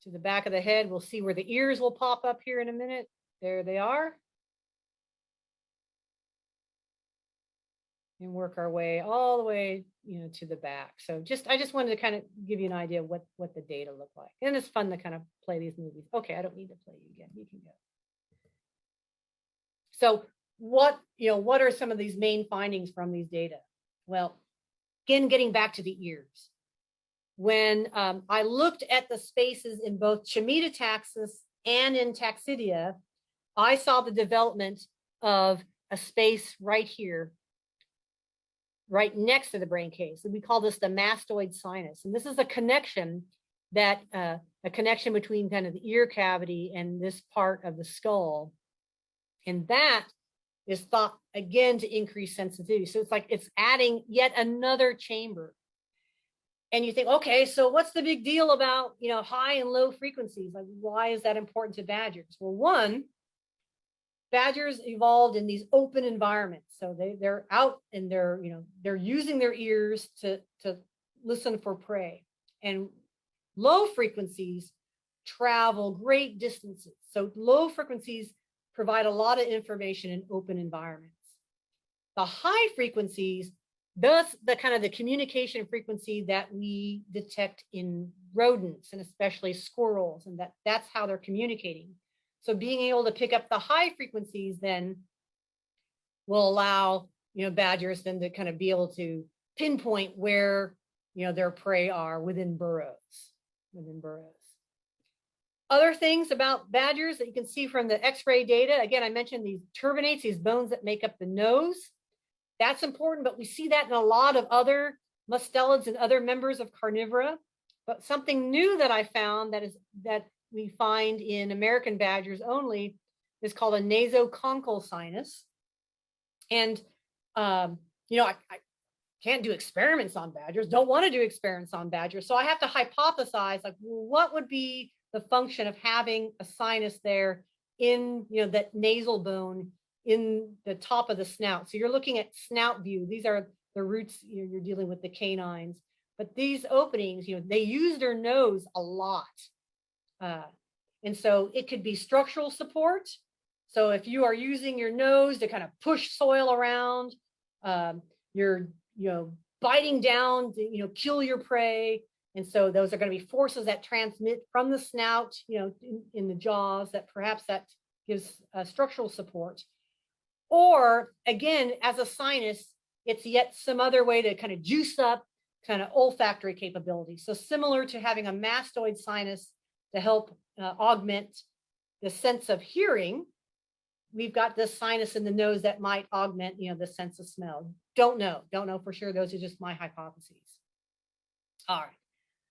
To the back of the head, we'll see where the ears will pop up here in a minute. There they are. And work our way all the way, to the back. So I just wanted to kind of give you an idea of what the data look like. And it's fun to kind of play these movies. Okay, I don't need to play you again. You can go. So what are some of these main findings from these data? Well, again, getting back to the ears. When I looked at the spaces in both Chimeta taxus and in Taxidia, I saw the development of a space right here, right next to the brain case. And we call this the mastoid sinus. And this is a connection that a connection between kind of the ear cavity and this part of the skull. And that is thought again to increase sensitivity. So it's like it's adding yet another chamber. And you think, okay, so what's the big deal about, high and low frequencies? Like, why is that important to badgers? Well, one, badgers evolved in these open environments. So they're out and they're using their ears to listen for prey. And low frequencies travel great distances. So low frequencies provide a lot of information in open environments. The high frequencies, thus the kind of the communication frequency that we detect in rodents and especially squirrels, and that's how they're communicating. So being able to pick up the high frequencies then will allow, badgers then to kind of be able to pinpoint where, their prey are within burrows. Other things about badgers that you can see from the X-ray data, again, I mentioned these turbinates, these bones that make up the nose. That's important, but we see that in a lot of other mustelids and other members of carnivora. But something new that I found that we find in American badgers only is called a nasoconchal sinus. And, I can't do experiments on badgers, don't want to do experiments on badgers. So I have to hypothesize, like, well, what would be the function of having a sinus there in, that nasal bone in the top of the snout. So you're looking at snout view. These are the roots, you're dealing with the canines. But these openings, they use their nose a lot. And so it could be structural support. So if you are using your nose to kind of push soil around, you're, biting down to, kill your prey. And so those are going to be forces that transmit from the snout, in the jaws, that perhaps that gives structural support. Or again, as a sinus, it's yet some other way to kind of juice up kind of olfactory capability. So similar to having a mastoid sinus to help augment the sense of hearing, we've got this sinus in the nose that might augment, the sense of smell. Don't know for sure. Those are just my hypotheses. All right.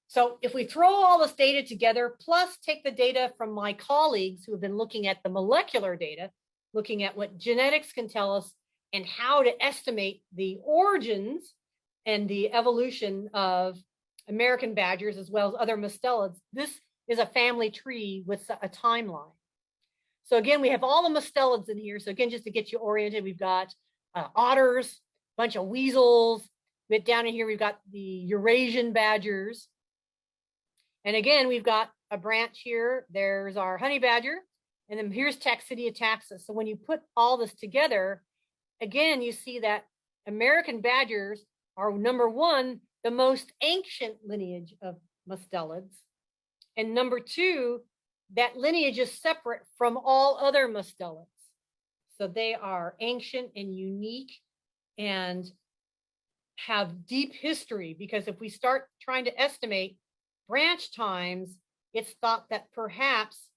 So if we throw all this data together, plus take the data from my colleagues who have been looking at the molecular data, looking at what genetics can tell us and how to estimate the origins and the evolution of American badgers as well as other mustelids, this is a family tree with a timeline. So again, we have all the mustelids in here. So again, just to get you oriented, we've got otters, a bunch of weasels. Down in here, we've got the Eurasian badgers. And again, we've got a branch here. There's our honey badger. And then here's Taxidia taxus. So when you put all this together, again, you see that American badgers are, number one, the most ancient lineage of mustelids. And number two, that lineage is separate from all other mustelids. So they are ancient and unique and have deep history, because if we start trying to estimate branch times, it's thought that perhaps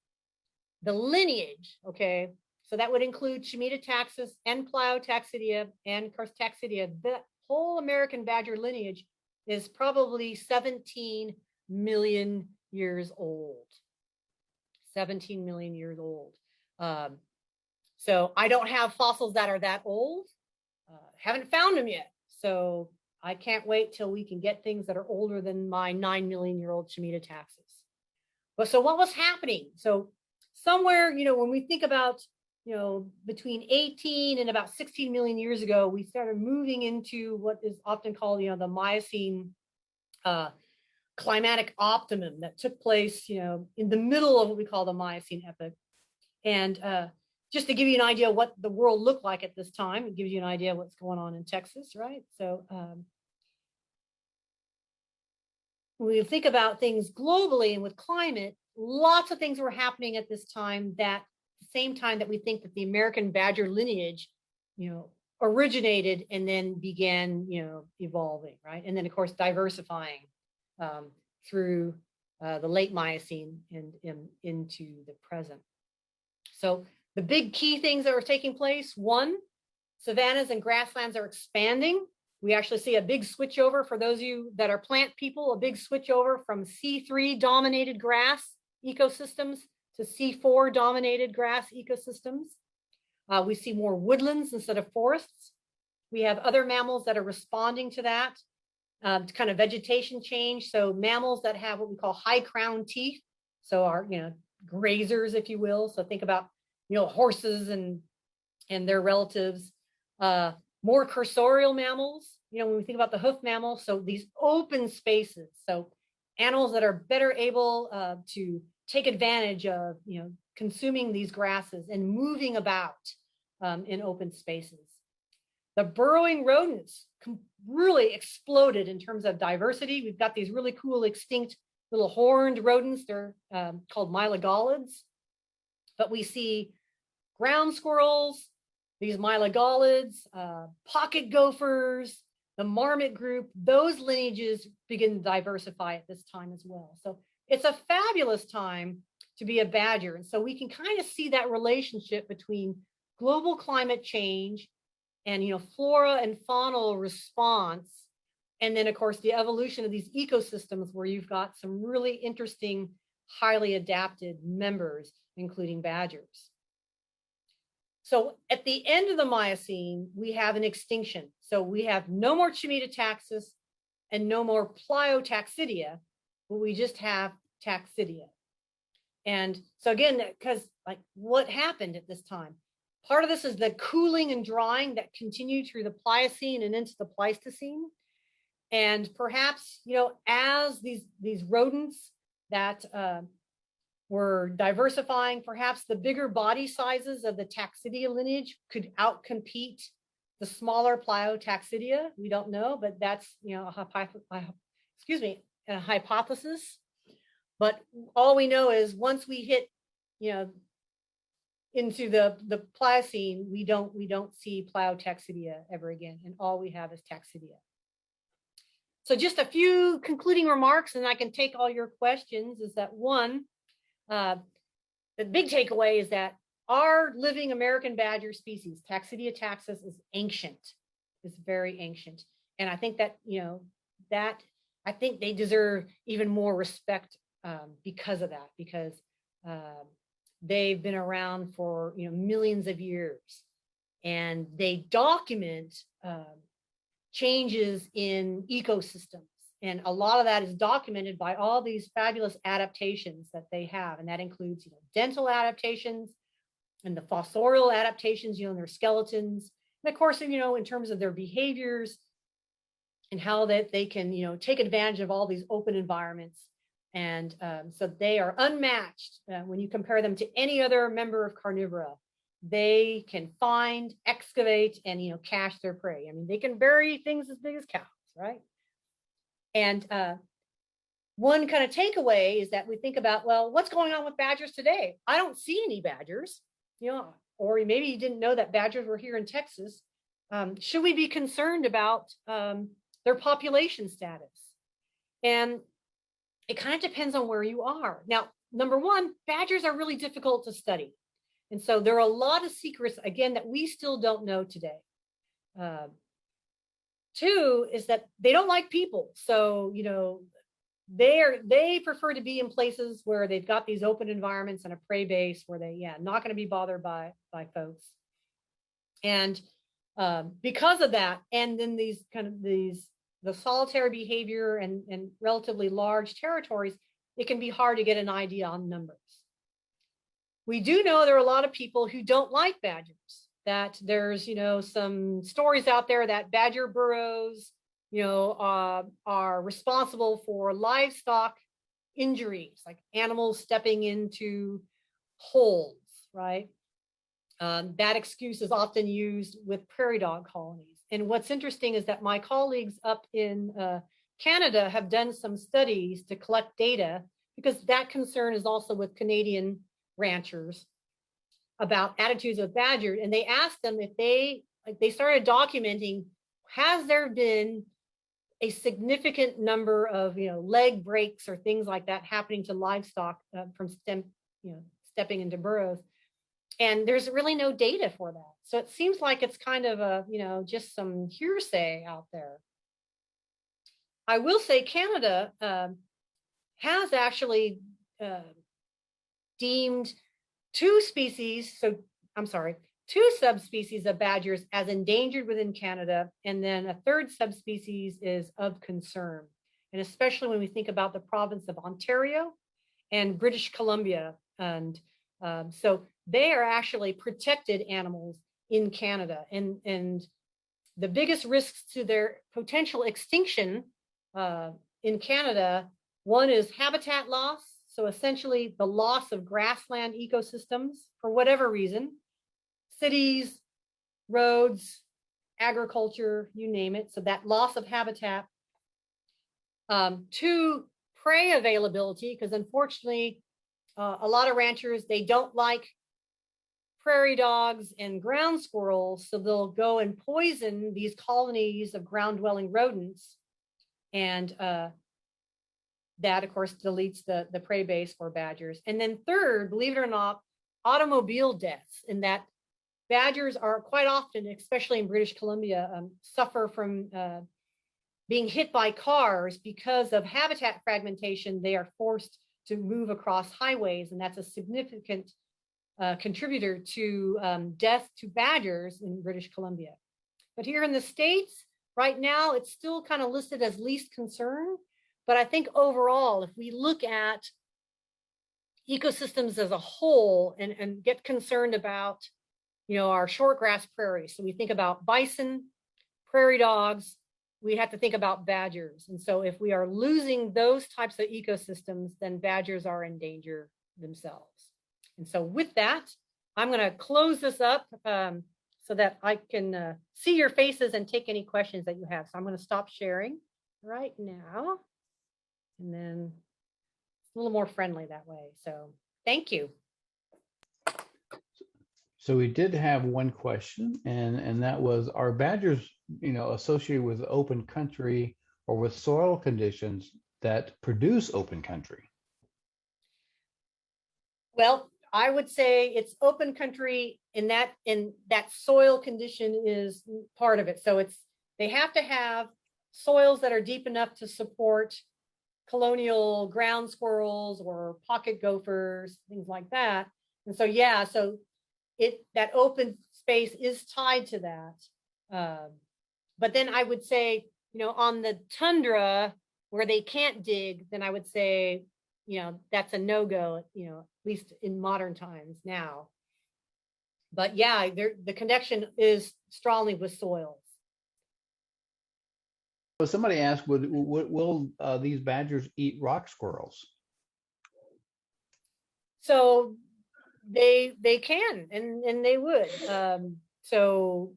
the lineage, okay, so that would include Chimetataxis and Pliotaxidia and Carstaxidia, the whole American badger lineage is probably 17 million years old. 17 million years old. So I don't have fossils that are that old. Haven't found them yet. So I can't wait till we can get things that are older than my 9 million year old Chimetataxis. But so what was happening? So somewhere, when we think about, between 18 and about 16 million years ago, we started moving into what is often called, the Miocene climatic optimum that took place, in the middle of what we call the Miocene epoch. And just to give you an idea what the world looked like at this time, it gives you an idea what's going on in Texas, right? So when we think about things globally and with climate, lots of things were happening at this time, that the same time that we think that the American badger lineage, originated and then began, evolving, right? And then of course, diversifying through the late Miocene and into the present. So The big key things that are taking place: one, savannas and grasslands are expanding. We actually see a big switch over, for those of you that are plant people, a big switch over from C3 dominated grass ecosystems to C4 dominated grass ecosystems. We see more woodlands instead of forests. We have other mammals that are responding to that kind of vegetation change. So mammals that have what we call high crown teeth, so are, grazers, if you will. So think about, horses and their relatives. More cursorial mammals, when we think about the hoof mammals, so these open spaces, so animals that are better able to take advantage of, consuming these grasses and moving about in open spaces. The burrowing rodents really exploded in terms of diversity. We've got these really cool extinct little horned rodents. They're called mylagolids. But we see ground squirrels, these mylagolids, pocket gophers, the marmot group. Those lineages begin to diversify at this time as well. So it's a fabulous time to be a badger. And so we can kind of see that relationship between global climate change and, flora and faunal response. And then, of course, the evolution of these ecosystems where you've got some really interesting, highly adapted members, including badgers. So at the end of the Miocene, we have an extinction. So we have no more Chimetastaxis and no more Pliotaxidia, but we just have Taxidia. And so again, because what happened at this time? Part of this is the cooling and drying that continued through the Pliocene and into the Pleistocene. And perhaps, as these rodents that were diversifying, perhaps the bigger body sizes of the Taxidia lineage could outcompete the smaller Pliotaxidia. We don't know, but that's, a hypothesis. But all we know is once we hit, into the Pliocene, we don't see Pliotaxidia ever again, and all we have is Taxidia. So just a few concluding remarks, and I can take all your questions. Is that one? The big takeaway is that our living American badger species, Taxidia taxus, is ancient. It's very ancient, and I think that I think they deserve even more respect because of that, because they've been around for millions of years, and they document changes in ecosystems. And a lot of that is documented by all these fabulous adaptations that they have. And that includes dental adaptations and the fossorial adaptations, in their skeletons. And of course, in terms of their behaviors and how that they can, take advantage of all these open environments. And so they are unmatched when you compare them to any other member of carnivora. They can find, excavate, and cache their prey. I mean, they can bury things as big as cows, right? And one kind of takeaway is that we think about, well, what's going on with badgers today? I don't see any badgers, or maybe you didn't know that badgers were here in Texas. Should we be concerned about their population status? And it kind of depends on where you are. Now, number one, badgers are really difficult to study. And so there are a lot of secrets, again, that we still don't know today. Two is that they don't like people. So, they prefer to be in places where they've got these open environments and a prey base where they, not going to be bothered by folks. And because of that, and then the solitary behavior and relatively large territories, it can be hard to get an idea on numbers. We do know there are a lot of people who don't like badgers, that there's, some stories out there that badger burrows, are responsible for livestock injuries, like animals stepping into holes, right? That excuse is often used with prairie dog colonies. And what's interesting is that my colleagues up in Canada have done some studies to collect data, because that concern is also with Canadian ranchers about attitudes of badgers. And they asked them if they started documenting, has there been a significant number of leg breaks or things like that happening to livestock from stepping into burrows? And there's really no data for that. So it seems like it's kind of a, just some hearsay out there. I will say Canada has actually deemed two subspecies of badgers as endangered within Canada, and then a third subspecies is of concern. And especially when we think about the province of Ontario and British Columbia. And so they are actually protected animals in Canada. And the biggest risks to their potential extinction in Canada, one is habitat loss. So essentially the loss of grassland ecosystems for whatever reason, cities, roads, agriculture, you name it. So that loss of habitat. Two, prey availability, because unfortunately, a lot of ranchers, they don't like prairie dogs and ground squirrels, so they'll go and poison these colonies of ground dwelling rodents. And that, of course, deletes the prey base for badgers. And then third, believe it or not, automobile deaths, in that badgers are quite often, especially in British Columbia, suffer from being hit by cars because of habitat fragmentation. They are forced to move across highways, and that's a significant contributor to death to badgers in British Columbia. But here in the States, right now, it's still kind of listed as least concern. But I think overall, if we look at ecosystems as a whole and get concerned about, our shortgrass prairies, so we think about bison, prairie dogs, we have to think about badgers. And so if we are losing those types of ecosystems, then badgers are in danger themselves. And so with that, I'm going to close this up so that I can see your faces and take any questions that you have. So I'm going to stop sharing right now. And then it's a little more friendly that way. So thank you. So we did have one question, and that was, are badgers, associated with open country or with soil conditions that produce open country? Well, I would say it's open country in that soil condition is part of it. So they have to have soils that are deep enough to support colonial ground squirrels or pocket gophers, things like that. And so, yeah, so that open space is tied to that. But then I would say, on the tundra where they can't dig, then I would say, that's a no-go, at least in modern times now. But yeah, the connection is strongly with soils. So somebody asked, will these badgers eat rock squirrels? So they can, and they would. So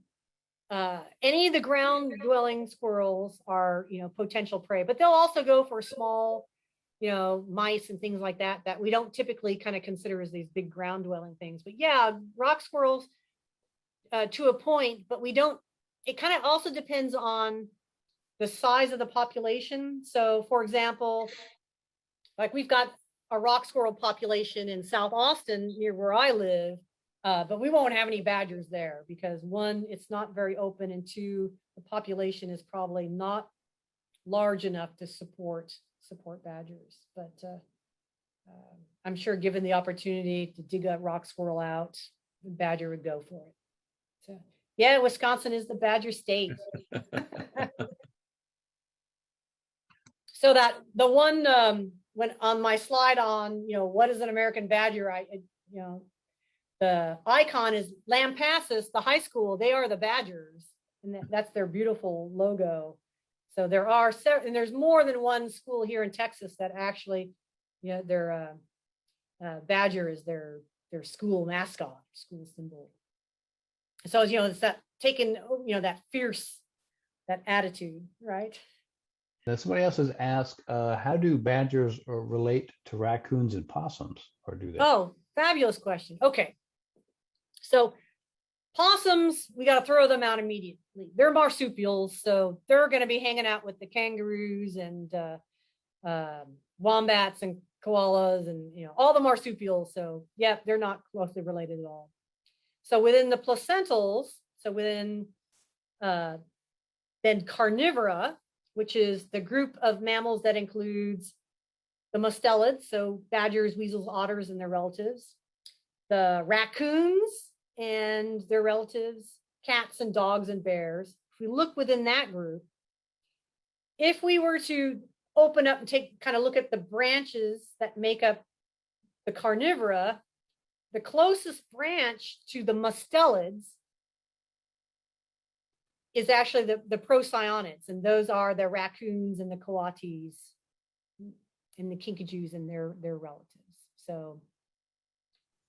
any of the ground dwelling squirrels are, potential prey, but they'll also go for small, mice and things like that we don't typically kind of consider as these big ground dwelling things. But yeah, rock squirrels to a point, but it kind of also depends on the size of the population. So for example, like we've got a rock squirrel population in South Austin near where I live, but we won't have any badgers there because one, it's not very open, and two, the population is probably not large enough to support badgers. But I'm sure given the opportunity to dig a rock squirrel out, the badger would go for it. So yeah, Wisconsin is the badger state. So that the one when on my slide on, what is an American badger, the icon is Lampasas, the high school. They are the badgers, and that's their beautiful logo. So there are several, and there's more than one school here in Texas that actually, their badger is their school mascot, school symbol. So it's that taking, that fierce, that attitude, right? Now, somebody else has asked, how do badgers relate to raccoons and possums, or do they? Oh, fabulous question. Okay. So possums, we got to throw them out immediately. They're marsupials, so they're going to be hanging out with the kangaroos and wombats and koalas and all the marsupials. So yeah, they're not closely related at all. So within the placentals, so within then carnivora, which is the group of mammals that includes the mustelids, so badgers, weasels, otters, and their relatives, the raccoons and their relatives, cats and dogs and bears. If we look within that group, if we were to open up and kind of look at the branches that make up the carnivora, the closest branch to the mustelids is actually the procyonids, and those are the raccoons and the coatis and the kinkajous and their relatives. So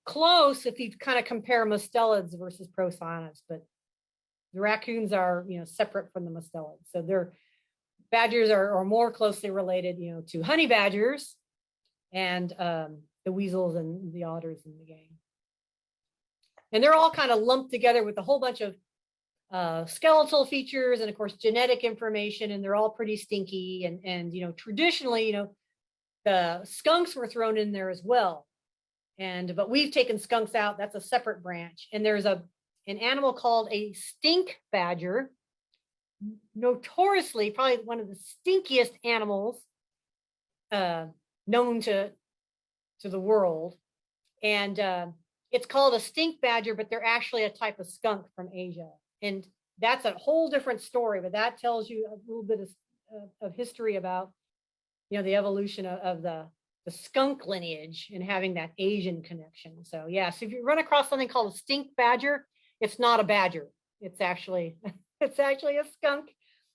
close if you kind of compare mustelids versus procyonids, but the raccoons are, separate from the mustelids. So their badgers are more closely related, to honey badgers and the weasels and the otters in the gang. And they're all kind of lumped together with a whole bunch of skeletal features and of course genetic information, and they're all pretty stinky. And traditionally, the skunks were thrown in there as well. But we've taken skunks out. That's a separate branch. And there's an animal called a stink badger, notoriously probably one of the stinkiest animals known to the world. And it's called a stink badger, but they're actually a type of skunk from Asia. And that's a whole different story, but that tells you a little bit of history about, the evolution of the skunk lineage and having that Asian connection. So yeah, so if you run across something called a stink badger, it's not a badger. It's actually a skunk.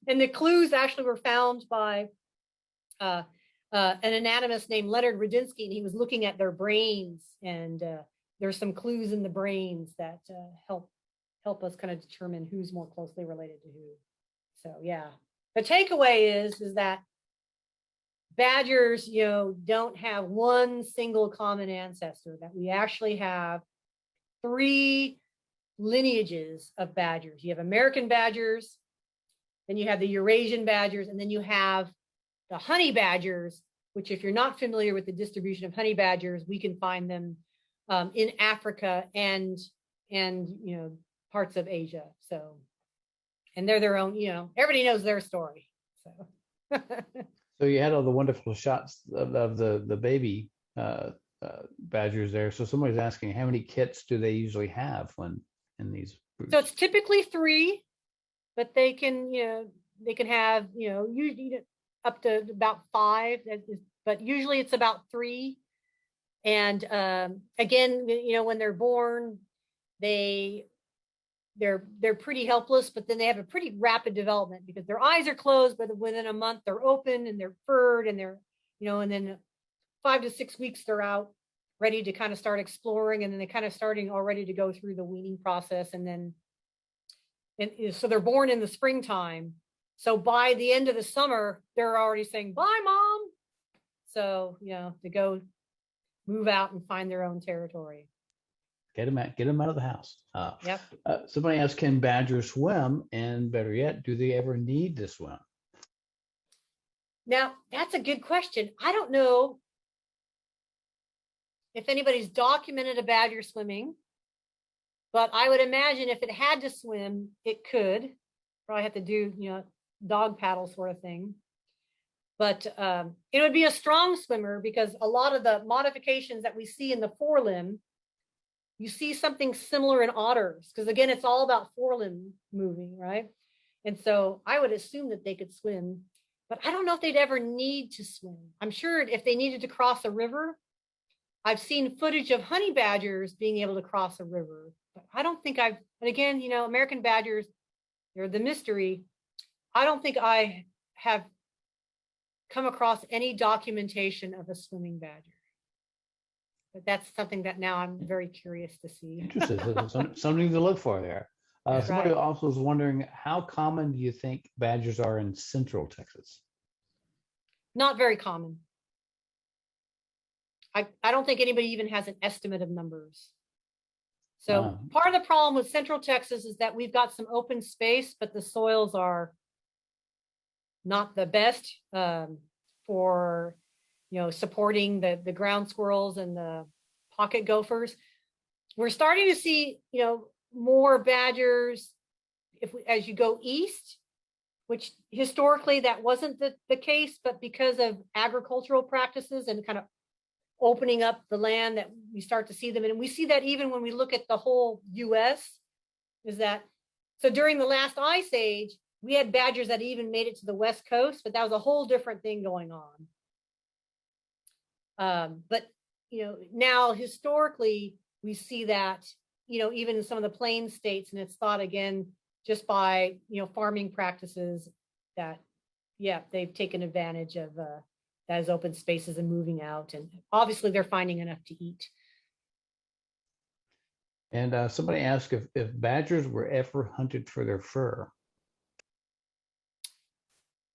And the clues actually were found by an anatomist named Leonard Radinsky, and he was looking at their brains, and there's some clues in the brains that help us kind of determine who's more closely related to who. So yeah, the takeaway is that badgers, don't have one single common ancestor, that we actually have 3 lineages of badgers. You have American badgers, then you have the Eurasian badgers, and then you have the honey badgers, which if you're not familiar with the distribution of honey badgers, we can find them in Africa and parts of Asia. So, and they're their own, everybody knows their story. So. So you had all the wonderful shots of the baby badgers there. So somebody's asking, how many kits do they usually have when in these groups? So it's typically 3, but they can have, usually up to about 5, but usually it's about 3. And again, when they're born, they're pretty helpless, but then they have a pretty rapid development because their eyes are closed, but within a month they're open and they're furred, and they're, and then 5 to 6 weeks they're out ready to kind of start exploring, and then they kind of starting already to go through the weaning process, and so they're born in the springtime. So by the end of the summer, they're already saying, "Bye, Mom." So, to go move out and find their own territory. Get them out of the house. Yep. Somebody asked, can badgers swim? And better yet, do they ever need to swim? Now, that's a good question. I don't know if anybody's documented a badger swimming, but I would imagine if it had to swim, it could. Probably have to do, dog paddle sort of thing. But it would be a strong swimmer, because a lot of the modifications that we see in the forelimb, you see something similar in otters, because again, it's all about forelimb moving, right? And so I would assume that they could swim, but I don't know if they'd ever need to swim. I'm sure if they needed to cross a river, I've seen footage of honey badgers being able to cross a river, but I don't think but again, American badgers, they're the mystery. I don't think I have come across any documentation of a swimming badger. But that's something that now I'm very curious to see. Interesting. Something to look for there. Somebody also was wondering, how common do you think badgers are in Central Texas? Not very common. I don't think anybody even has an estimate of numbers. So part of the problem with Central Texas is that we've got some open space, but the soils are not the best for supporting the ground squirrels and the pocket gophers. We're starting to see, more badgers as you go east, which historically that wasn't the case, but because of agricultural practices and kind of opening up the land, that we start to see them. And we see that even when we look at the whole US, is that, so during the last ice age, we had badgers that even made it to the West Coast, but that was a whole different thing going on. But, now historically, we see that, even in some of the plain states, and it's thought again, just by, farming practices that, yeah, they've taken advantage of those open spaces and moving out. And obviously they're finding enough to eat. And somebody asked if badgers were ever hunted for their fur.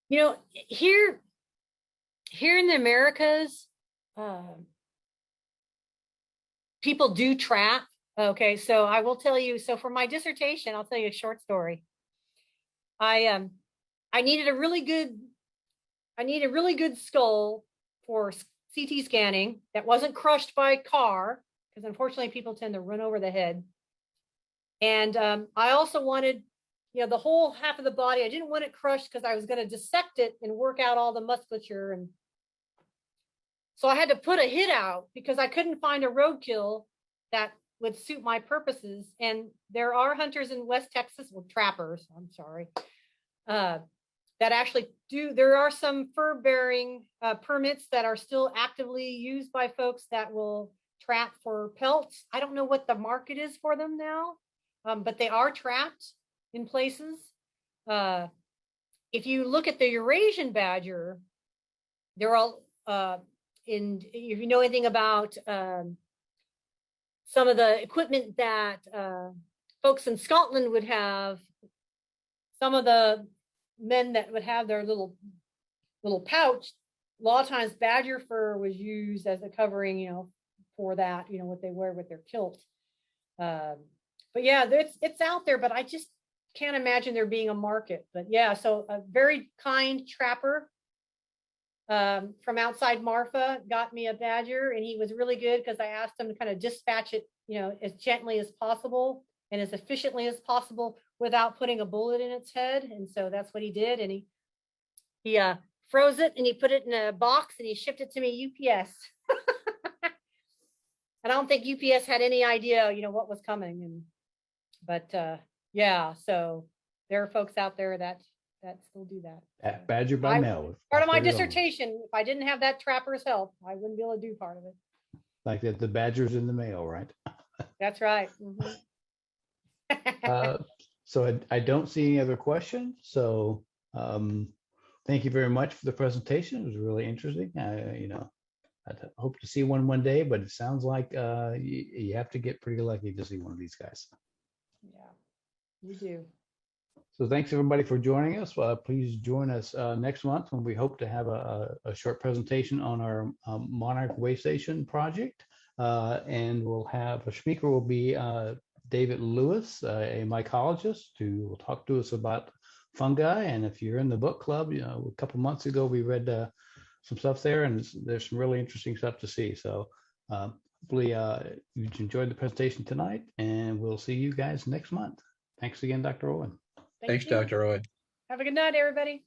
Here in the Americas, people do trap. Okay, so I will tell you. So for my dissertation, I'll tell you a short story. I needed a really good skull for CT scanning that wasn't crushed by a car, because unfortunately people tend to run over the head. And I also wanted, the whole half of the body. I didn't want it crushed because I was going to dissect it and work out all the musculature. And so I had to put a hit out because I couldn't find a roadkill that would suit my purposes. And there are hunters in West Texas, well, trappers, I'm sorry, that actually do. There are some fur bearing permits that are still actively used by folks that will trap for pelts. I don't know what the market is for them now, but they are trapped in places. If you look at the Eurasian badger, they're all if you know anything about some of the equipment that folks in Scotland would have, some of the men that would have their little pouch, a lot of times badger fur was used as a covering, for that, what they wear with their kilt. But yeah, it's out there, but I just can't imagine there being a market. But yeah, so a very kind trapper from outside Marfa got me a badger, and he was really good because I asked him to kind of dispatch it, as gently as possible and as efficiently as possible without putting a bullet in its head. And so that's what he did. And he froze it and he put it in a box and he shipped it to me UPS. And I don't think UPS had any idea, what was coming. But yeah, so there are folks out there that still do that. Badger by mail. Part of my dissertation, if I didn't have that trapper's help, I wouldn't be able to do part of it. Like that, the badger's in the mail, right? That's right. Mm-hmm. So I don't see any other questions. So thank you very much for the presentation. It was really interesting. I'd hope to see one day, but it sounds like you have to get pretty lucky to see one of these guys. Yeah, you do. So thanks everybody for joining us. Please join us next month when we hope to have a short presentation on our Monarch Way Station project. And we'll have a speaker will be David Lewis, a mycologist, who will talk to us about fungi. And if you're in the book club, a couple months ago we read some stuff there, and there's some really interesting stuff to see. So hopefully you enjoyed the presentation tonight, and we'll see you guys next month. Thanks again, Dr. Owen. Thanks, Dr. Owen. Have a good night, everybody.